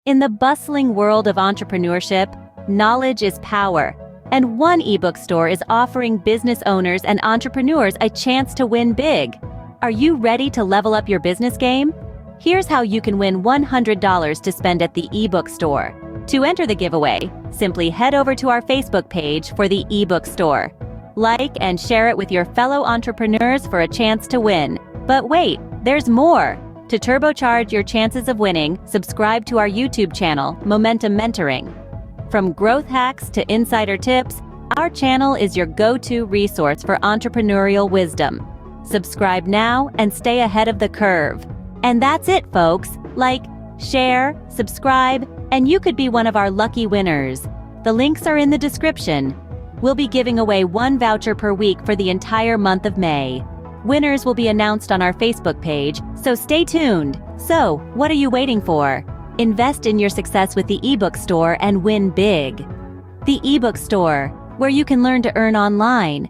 In the bustling world of entrepreneurship, knowledge is power, and one ebook store is offering business owners and entrepreneurs a chance to win big. Are you ready to level up your business game? Here's how you can win $100 to spend at the ebook store. To enter the giveaway, simply head over to our Facebook page for the ebook store. Like and share it with your fellow entrepreneurs for a chance to win. But wait, there's more! To turbocharge your chances of winning, subscribe to our YouTube channel, Momentum Mentoring. From growth hacks to insider tips, our channel is your go-to resource for entrepreneurial wisdom. Subscribe now and stay ahead of the curve. And that's it, folks. Like, share, subscribe, and you could be one of our lucky winners. The links are in the description. We'll be giving away one voucher per week for the entire month of May. Winners will be announced on our Facebook page, so stay tuned. So, what are you waiting for? Invest in your success with the ebook store and win big. The ebook store, where you can learn to earn online,